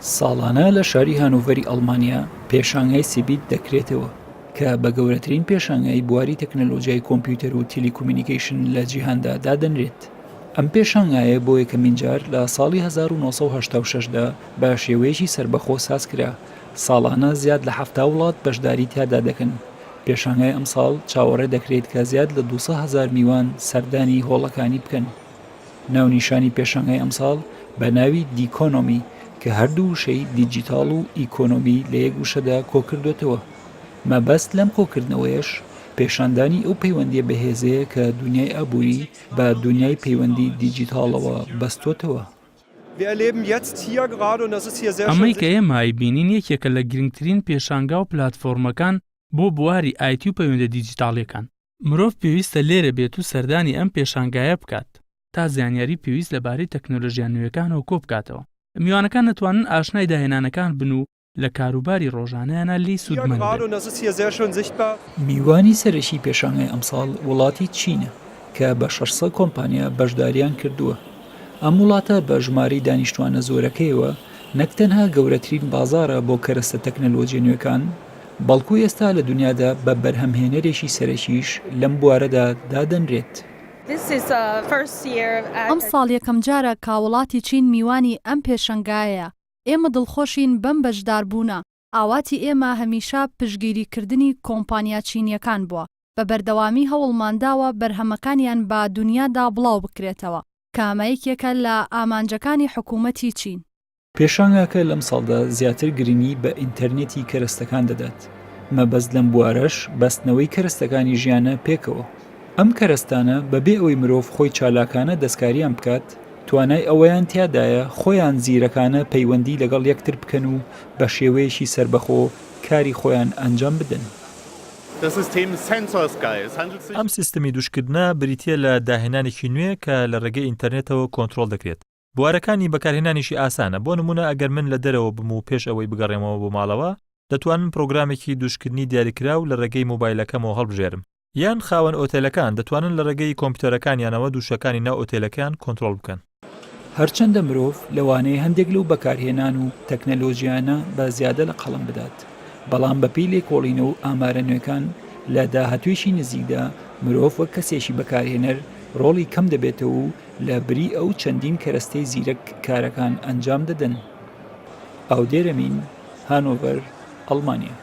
ساڵانە لە شاری هانۆڤەری ئەڵمانیا پێشانگای سیبیت دەکرێتەوە کە بە گەورەترین پێشانگای بواری تەکنەلۆژیای کۆمپیوتەر و تیلیکومینیکیشن لە جیهاندا دادەنرێت. ئەم پێشانگایە بۆ یەکەمین جار لە ساڵی 1986دا بە شێوەیەکی سربەخۆ سازکرا. ساڵانە زیاد لە 70 وڵات بەشداری تیادا دەکەن. پێشانگای ئەم ساڵ چاوەڕێ دەکرێت کە زیاد لە 200,000 میوان سەردانی هۆڵەکانی بکەن. ناونیشانی پێشانگای ئەم ساڵ بە ناوی دیکۆنۆمی کە هەردوو وشەی دیجیتاڵ و ئیکۆنۆمی لە یەک وشەدا کۆکردوێتەوە. مەبەست لەم کۆکردنەوەیش پێشاندانی ئەو پەیوەندیە بەهێزەیە کە دنیای ئابووری بە دنیای پەیوەندی دیجیتاڵەوە بەستۆتەوە. ئەمەی کە ئێمە بینین یەکێکە لە گرنگترین پێشانگا و پلاتفۆرمەکان بۆ بواری ئایتی و پەیوەندە دیجیتاڵیەکان. مرۆڤ پێویستە لێرە بێت و سەردانی ئەم پێشانگایە بکات تا زانیاری پێویست لەبارەی تەکنۆلۆژیان نوێیەکانەوە کۆ بکاتەوە. میوانەکان نەتوانن ئاشنای داهێنانەکان بن و لە کاروباری ڕۆژانەیانە لی سوودمەند بن. میوانی سەرەکی پێشانگای ئەمساڵ وڵاتی چینە کە بە 600 کۆمپانیا بەشداریان کردووە. ئەم وڵاتە بە ژمارەی دانیشتوانە زۆرەکەیەوە نەک تەنها گەورەترین بازارە بۆ کەرەستە تەکنەلۆژیای نوێیەکان، بەڵکو ئێستا لە دنیادا بە بەرهەمهێنەرێکی سەرەکیش لەم بوارەدا دادەنرێت. ئەم ساڵ یەکەم جارە کاوڵاتی چین میوانی ئەم پێشەنگایە. ئێمە دڵخۆشین بەم بەشداربوونە. ئاواتی ئێمە هەمیشە پشگیریکردنی کۆمپانیا چینیەکان بووە. بە بەردەوامی هەوڵمانداوە بەرهەمەکانیان با دنیادا بڵاو بکرێتەوە کە ئەمە یەکێکە لە ئامانجەکانی حکوومەتی چین. پێشانگاکە لەم ساڵدا زیاتر گرنگی بە ئینتەرنێتی کەرەستەکان دەدات. مەبەست لەم بوارەش بەستنەوەی کەرەستەکانی ژیانە پێکەوە. ئەم کەرەستانە بەبێ ئەوەی مرۆڤ خۆی چالاکانە دەستکاریان بکات، توانای ئەوەیان تیادایە خۆیان زیرەکانە پەیوەندی لەگەڵ یەکتر بکەن و بە شێوەیەکی سربەخۆ کاری خۆیان ئەنجام بدەن. ئەم سیستەمی دووشکردنە بریتیە لە داهێنانێکی نوێ کە لە ڕێگەی ئینتەرنێتەوە کۆنتڕۆڵ دەکرێت. بوارەکانی بەکارهێنانیشی ئاسانە. بۆ نمونە ئەگەر من لە دەرەوە بم و پێش ئەوەی بگەڕێمەوە بۆ ماڵەوە دەتوانم پرۆگرامێکی دووشکردنی دیاریکراو لە ڕێگەی مۆبایلەکەمەوە هەڵبژێرم. یان خاوەن ئۆتێلەکان دەتوانن لە ڕێگەی کۆمپیوتەرەکانیانەوە دووشەکانی ناو ئۆتێلەکان کۆنتڕۆڵ بکەن. هەرچەندە مرۆڤ لەوانەیە هەندێک لەو بەکارهێنان و تەکنەلۆژیانە بە زیادە لە قەڵم بدات، بەڵام بەپێی لێکۆڵینەوە و ئامارە نوێەکان لە داهاتوێشی نزیکدا مرۆڤ وەک کەسێکی بەکارهێنەر ڕۆڵی کەم دەبێتەوە و لە بری ئەو چەندین کەرەستەی زیرەک کارەکان ئەنجام دەدەن. ئاودێرەمین، هانۆڤەر، ئەڵمانیا.